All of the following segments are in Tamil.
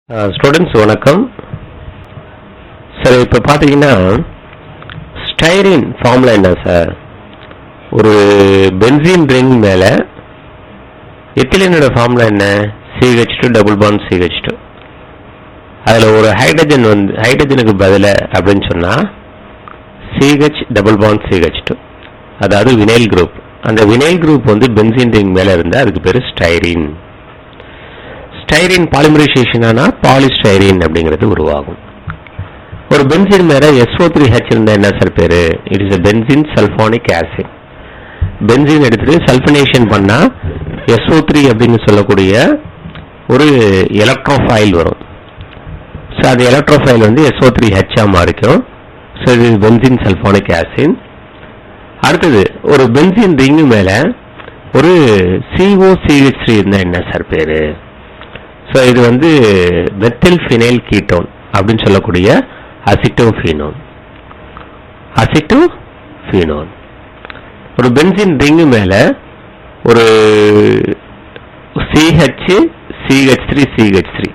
ஸ்டூடெண்ட்ஸ் வணக்கம். சார் இப்போ பார்த்தீங்கன்னா ஸ்டைரின் ஃபார்முலா என்ன சார்? ஒரு பென்சீன் ரிங் மேலே எத்திலீனோட ஃபார்முலா என்ன? CH2 double bond CH2. அதில் ஒரு ஹைட்ரஜனுக்கு பதில் அப்படின்னு சொன்னால் CH டபுள் பாண்ட் CH2, அதாவது வினைல் குரூப். அந்த வினைல் குரூப் பென்சீன் ரிங் மேலே இருந்தால் அதுக்கு பேர் ஸ்டைரின். ஸ்டைரின் பாலிமரைசேஷன் ஆனால் பாலிஸ்டைரின் அப்படிங்கிறது உருவாகும். ஒரு பென்சீன் மேலே SO3H இருந்தால் என்ன சார் பேரு? It is benzene sulphonic acid. Benzene எடுத்துட்டு சல்ஃபனேஷன் பண்ணால் SO3 அப்படின்னு சொல்லக்கூடிய ஒரு எலக்ட்ரோஃபைல் வரும். ஸோ அது எலக்ட்ரோஃபைல் SO3H மாறிக்கும். ஸோ இது பென்சீன் சல்ஃபானிக் ஆசிட். அடுத்தது ஒரு பென்சீன் ரிங்கு மேலே ஒரு COCH3 இருந்தால் என்ன சார் பேரு? ஸோ இது மெத்தில் ஃபினைல் கீட்டோன் அப்படின்னு சொல்லக்கூடிய அசிட்டோஃபீனோன். ஒரு பென்சீன் ரிங்கு மேலே ஒரு CH3CH3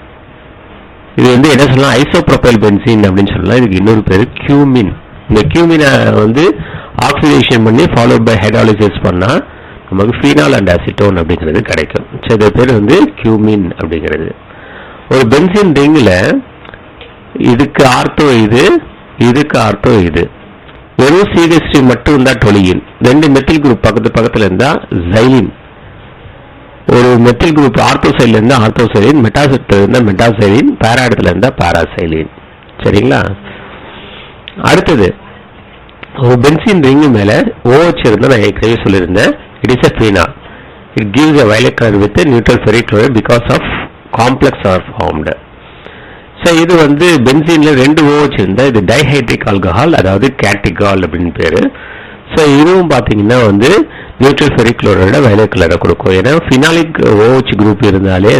இது என்ன சொல்லலாம்? ஐசோப்ரோபைல் பென்சீன் அப்படின்னு சொல்லலாம். இதுக்கு இன்னொரு பேர் கியூமின். இந்த கியூமினை ஆக்சிடேஷன் பண்ணி ஃபாலோட் பை ஹைட்ராலிசிஸ் பண்ணால் நமக்கு ஃபீனால் அண்ட் அசிட்டோன் அப்படிங்கிறது கிடைக்கும். ஸோ இது பேர் கியூமின் அப்படிங்கிறது. ஒரு பென்சீன் ரிங்கில் இதுக்கு ஆர்த்தோ இது, இதுக்கு ஆர்த்தோ இது. வெறும் CH3 மட்டும் இருந்தால் டொலியின். ரெண்டு மெத்தில் குரூப் பக்கத்தில் இருந்தால் ஜைலின். ஒரு மெத்தில் குரூப் ஆர்த்தோ சைடில் இருந்தால் ஆர்த்தோசைலின், மெட்டாசைடில் இருந்தால் மெட்டாசைலின், பேராய்டத்தில் இருந்தால் பாராசைலின். சரிங்களா? அடுத்தது ஒரு பென்சீன் ரிங்கு மேலே OH இருந்தால் நான் ஏற்கனவே சொல்லியிருந்தேன். It is a phenol. It gives a violet color with a neutral ferric chloride because of complex are formed. So இது பென்சீன்ல ரெண்டு OH இருந்தா இது டைஹைட்ரிக் ஆல்கஹால், அதாவது கேட்டிகால் அப்படின்னு பேரு. ஸோ இதுவும் பார்த்தீங்கன்னா நியூட்ரல் ஃபெரிக் குளோரைட வயலட் கலரை கொடுக்கும். ஏன்னா ஃபினாலிக் OH குரூப் இருந்தாலே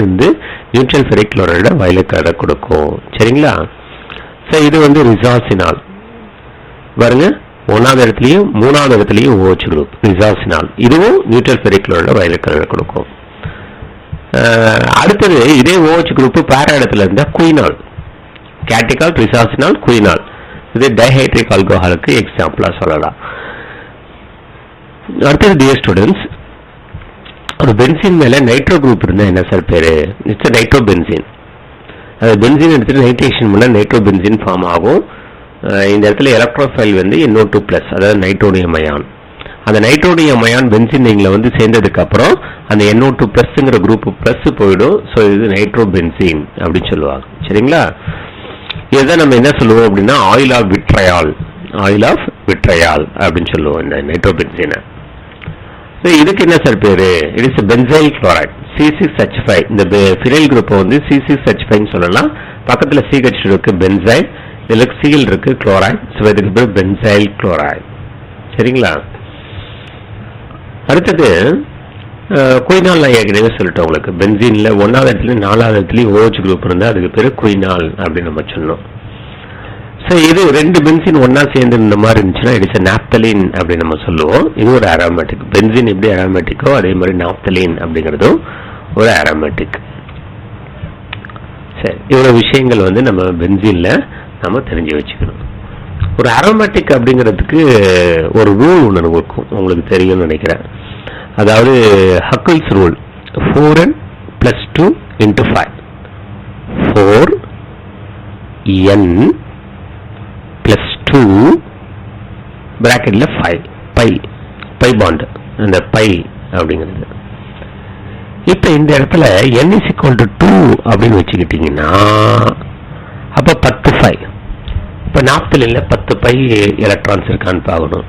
நியூட்ரல் ஃபெரிக் குளோரைட வயலட் கலரை கொடுக்கும். சரிங்களா? ஸோ இது ரிசாசினால் பாருங்க, ஒன்றாவது இடத்துலையும் மூணாவது இடத்துலையும் OH குரூப் ரிசாசினால். இதுவும் neutral ferric chloride violet colour கொடுக்கும். அடுத்தது இதே OH குரூப் பேரா இடத்துல இருந்தால் குயினால், கேட்டிகால், ரிசாசினால், குயினால். இது டைஹைட்ரிக் ஆல்கஹாலுக்கு எக்ஸாம்பிளா சொல்லலாம். அடுத்தது டியர் ஸ்டூடெண்ட்ஸ், ஒரு பென்சீன் மேல நைட்ரோ குரூப் இருந்தா என்ன சார் பேரு? It's nitro benzene. அது பென்சீன் எடுத்துட்டு நைட்ரேஷன் பண்ண நைட்ரோ பென்சீன் ஃபார்ம் ஆகும். இந்த இடத்துல எலக்ட்ரோஃபைல் NO2+, அதாவது நைட்ரோனியம் அயான். அந்த நைட்ரோனியம் அயான் பென்சீன் ரிங்ல சேர்ந்ததுக்கு அப்புறம் அந்த NO2+ங்கிற குரூப் பிளஸ் போயிடும். ஸோ இது நைட்ரோ பென்சீன் அப்படின்னு சொல்லுவாங்க. சரிங்களா? இதுதான் நம்ம என்ன சொல்லுவோம் அப்படின்னா ஆயில் ஆஃப் விட்ரையால் அப்படின்னு சொல்லுவோம் இந்த நைட்ரோ பென்சீனை. இதுக்கு என்ன சார் பேரு? It is benzyl chloride C6H5. இந்த ஃபினைல் குரூப்பை C6H5 சொல்லலாம். பக்கத்தில் CH2 இருக்கு, பென்சைல். இதுல Cl இருக்கு, குளோரைட். ஸோ இதுக்கு பேர் பென்சைல் குளோரைட். சரிங்களா? அடுத்தது குயினால். நான் ஏற்கனவே சொல்லிட்டேன் உங்களுக்கு, பென்சீன்ல ஒன்னாவது இடத்துலயும் நாலாவது இடத்துலயும் OH குரூப் இருந்தால் அதுக்கு பேர் குயினால் அப்படின்னு நம்ம சொன்னோம். ஸோ இது ரெண்டு பென்சீன் ஒன்னா சேர்ந்து இந்த மாதிரி இருந்துச்சுன்னா இட் இஸ் நாப்தலின் அப்படின்னு நம்ம சொல்லுவோம். இது ஒரு அரோமேட்டிக். பென்சீன் எப்படி அரோமேட்டிக்கோ அதே மாதிரி நாப்தலின் அப்படிங்கிறதும் ஒரு அரோமேட்டிக். சரி, இவ்வளவு விஷயங்கள் நம்ம பென்சீன்ல நம்ம தெரிஞ்சு வச்சுக்கணும். ஒரு அரோமேட்டிக் அப்படிங்கிறதுக்கு ஒரு ரூல் ஒன்று இருக்கும், உங்களுக்கு தெரியும்னு நினைக்கிறேன். அதாவது Hückel's rule 4n + 2 × 5. 4n + 2 பிராக்கெட்ல 5 by bond, அந்த பை அப்படிங்கிறது. இப்ப இந்த இடத்துல n = 2 அப்படின்னு வச்சுக்கிட்டீங்கன்னா அப்ப 10 5. இப்ப நாப்தலின்ல 10 பை எலக்ட்ரான்ஸ் இருக்கான்னு பார்க்கணும்.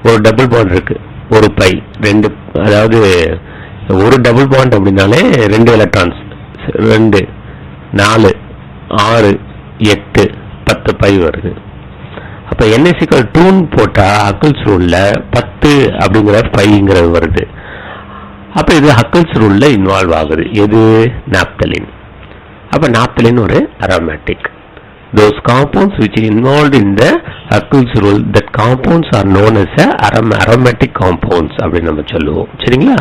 ஒரு டபுள் பாண்ட் இருக்கு, ஒரு பை, ரெண்டு, அதாவது ஒரு டபுள் பாண்ட் அப்படின்னாலே 2 எலக்ட்ரான்ஸ், 2 4 6 8 10 பை வருது. அப்ப n = 2 போட்டா ஹக்கிள்ஸ் ரூல்ல 10 அப்படிங்கிற பைங்கிறது வருது. அப்ப இது ஹக்கிள்ஸ் ரூல்ல இன்வால்வ் ஆகுது. எது? நாப்தலின். அப்ப நாப்தலின் ஒரு aromatic. Those compounds which are involved in the Huckel's rule, that compounds are known as aromatic compounds அப்படின்னு நம்ம சொல்லுவோம். சரிங்களா?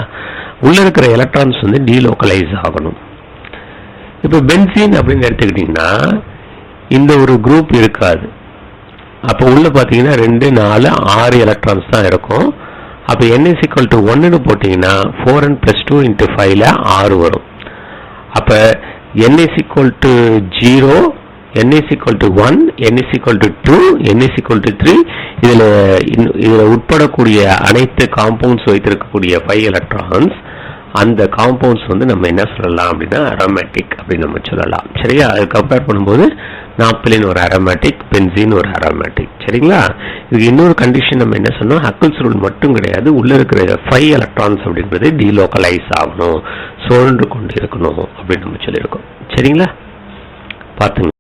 உள்ள இருக்கிற எலக்ட்ரான்ஸ் டீலோக்கலைஸ் ஆகணும். இப்போ பென்சீன் அப்படின்னு எடுத்துக்கிட்டிங்கன்னா இந்த ஒரு குரூப் இருக்காது. அப்போ உள்ள பார்த்தீங்கன்னா 2, 4, 6 எலக்ட்ரான்ஸ் தான் இருக்கும். அப்போ n is equal to 1ன்னு போட்டிங்கன்னா 4n plus 2 into 5ல 6 வரும். அப்போ n is equal to 0, n is equal to 1, n is equal to 2, n is equal to 3. இதில் உட்படக்கூடிய அனைத்து காம்பவுண்ட்ஸ் வைத்திருக்கக்கூடிய 5 எலக்ட்ரான்ஸ், அந்த காம்பவுண்ட்ஸ் வந்து நம்ம என்ன சொல்லலாம் அப்படின்னா அரோமேட்டிக் அப்படின்னு நம்ம சொல்லலாம். சரியா? அது கம்பேர் பண்ணும்போது நாப்தலின் ஒரு அரோமேட்டிக், பென்சீன் ஒரு அரோமேட்டிக். சரிங்களா? இதுக்கு இன்னொரு கண்டிஷன் நம்ம என்ன சொன்னோம், ஹக்கிள்ஸ் ரூல் மட்டும் கிடையாது, உள்ள இருக்கிற 5 எலக்ட்ரான்ஸ் அப்படின்றது டீலோக்கலைஸ் ஆகணும், சுழன்று கொண்டு இருக்கணும் அப்படின்னு நம்ம சொல்லியிருக்கோம். சரிங்களா? பார்த்துங்க.